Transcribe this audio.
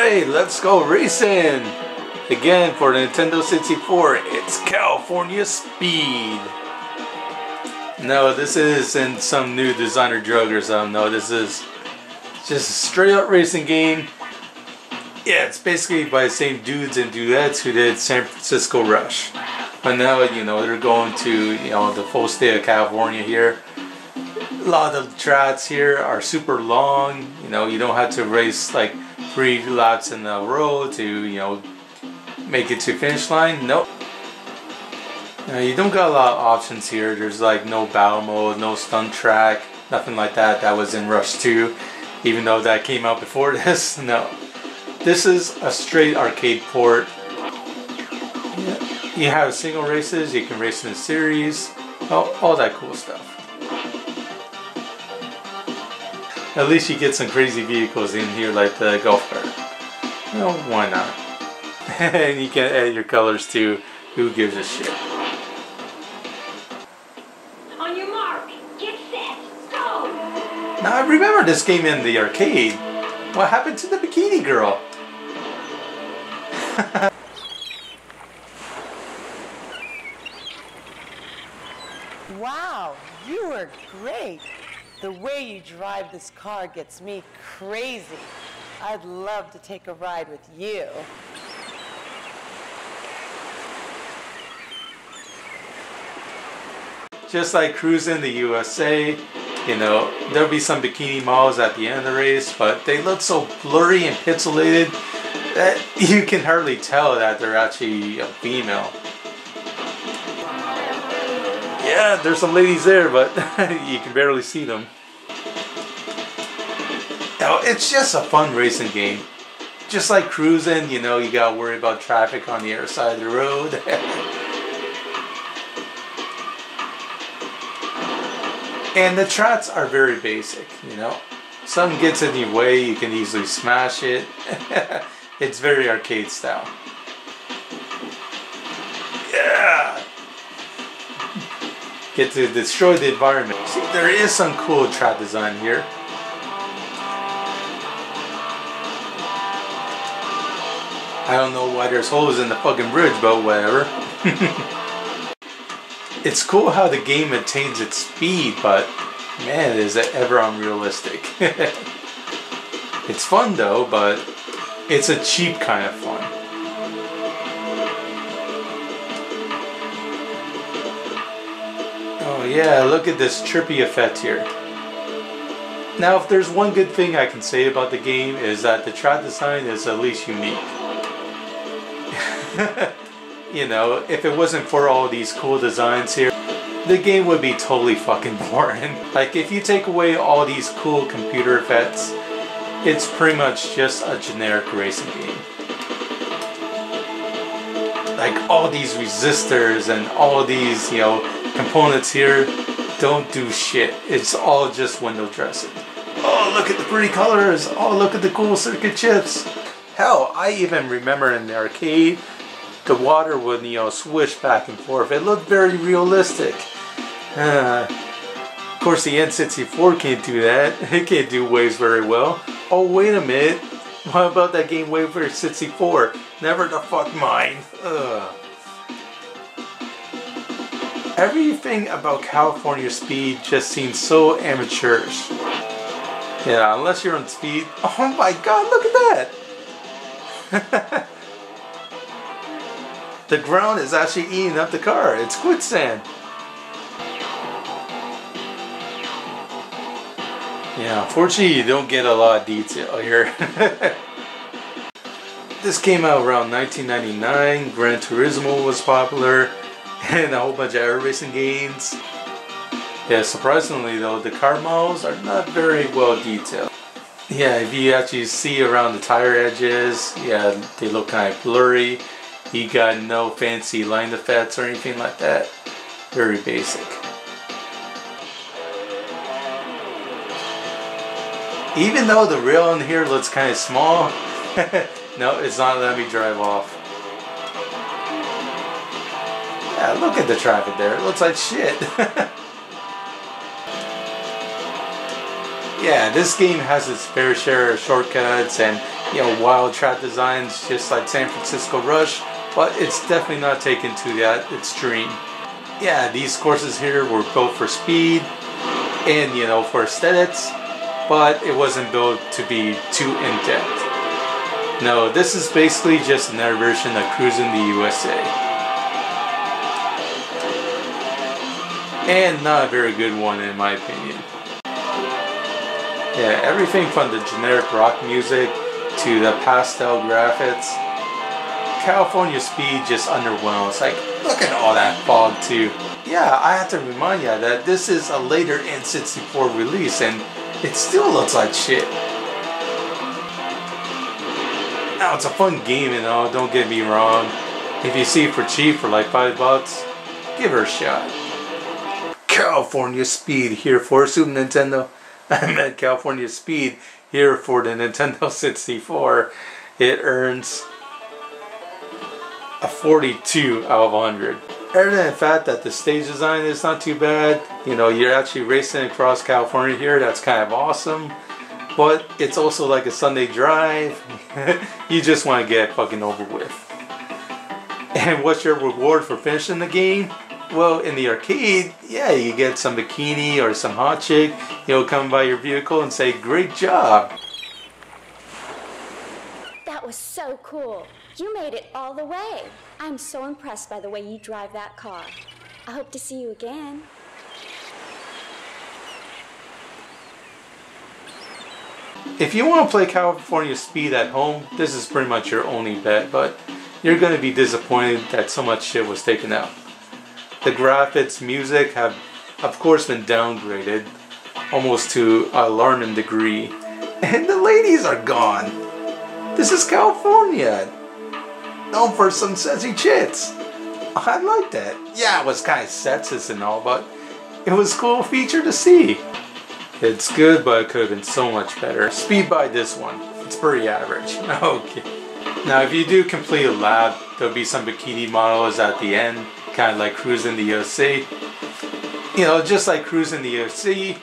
Alright, let's go racing! Again, for the Nintendo 64, it's California Speed. No, this isn't some new designer drug or something. No, this is just a straight up racing game. Yeah, it's basically by the same dudes and dudettes who did San Francisco Rush. But now, they're going to, the full state of California here. A lot of the tracks here are super long. You don't have to race like 3 laps in a row to, make it to finish line. Nope. You don't got a lot of options here. There's like no battle mode, no stunt track, nothing like that. That was in Rush 2, even though that came out before this. No. This is a straight arcade port. You have single races, you can race in a series, all that cool stuff. At least you get some crazy vehicles in here like the golf cart. Well, why not? And you can add your colors too. Who gives a shit? On your mark, get set, go! Now I remember this game in the arcade. What happened to the bikini girl? Wow, you are great. The way you drive this car gets me crazy. I'd love to take a ride with you. Just like cruising the USA, there'll be some bikini models at the end of the race, but they look so blurry and pixelated that you can hardly tell that they're actually a female. Yeah, there's some ladies there, but you can barely see them. Now, it's just a fun racing game. Just like cruising, you gotta worry about traffic on the other side of the road. And the tracks are very basic, Something gets in your way, you can easily smash it. It's very arcade style. Yeah! Get to destroy the environment. See, there is some cool track design here. I don't know why there's holes in the fucking bridge, but whatever. It's cool how the game maintains its speed, but man, is it ever unrealistic. It's fun though, but it's a cheap kind of fun. Oh yeah, look at this trippy effect here. Now, if there's one good thing I can say about the game is that the track design is at least unique. If it wasn't for all these cool designs here, the game would be totally fucking boring. Like, if you take away all these cool computer effects, it's pretty much just a generic racing game. Like, all these resistors and all these, components here don't do shit. It's all just window dressing. Oh, look at the pretty colors. Oh, look at the cool circuit chips. Hell, I even remember in the arcade, the water would, swish back and forth. It looked very realistic. Of course, the N64 can't do that. It can't do waves very well. Oh, wait a minute. What about that game Wave for 64? Never the fuck mind. Ugh. Everything about California Speed just seems so amateurish. Yeah, unless you're on speed. Oh my god, look at that! The ground is actually eating up the car. It's quicksand. Yeah, unfortunately you don't get a lot of detail here. This came out around 1999. Gran Turismo was popular. And a whole bunch of air racing games. Yeah, surprisingly though, the car models are not very well detailed. Yeah, if you actually see around the tire edges, yeah, they look kind of blurry. You got no fancy line effects or anything like that. Very basic. Even though the rail in here looks kind of small, no, it's not letting me drive off. Yeah, look at the traffic there. It looks like shit. Yeah, this game has its fair share of shortcuts and, you know, wild track designs just like San Francisco Rush, but it's definitely not taken to that extreme. Yeah, these courses here were built for speed and, you know, for aesthetics, but it wasn't built to be too in-depth. No, this is basically just another version of Cruising the USA. And not a very good one in my opinion. Yeah, everything from the generic rock music to the pastel graphics. California Speed just underwhelms. Like, look at all that fog too. Yeah, I have to remind you that this is a later N64 release and it still looks like shit. Now, it's a fun game and all, don't get me wrong. If you see it for cheap for like $5, give her a shot. California Speed here for Super Nintendo. I meant California Speed here for the Nintendo 64. It earns a 42 out of 100. Other than the fact that the stage design is not too bad, you know, you're actually racing across California here, that's kind of awesome. But it's also like a Sunday drive. You just want to get it fucking over with. And what's your reward for finishing the game? Well, in the arcade, yeah, you get some bikini or some hot chick. You'll come by your vehicle and say, "Great job." That was so cool. You made it all the way. I'm so impressed by the way you drive that car. I hope to see you again. If you want to play California Speed at home, this is pretty much your only bet, but you're going to be disappointed that so much shit was taken out. The graphics, music have, of course, been downgraded almost to an alarming degree. And the ladies are gone. This is California. Known for some sexy chicks. I like that. Yeah, it was kind of sexist and all, but it was a cool feature to see. It's good, but it could have been so much better. Speed by this one. It's pretty average. Okay. Now, if you do complete a lap, there'll be some bikini models at the end, kind of like Cruising the USA. You know, just like Cruising the USA,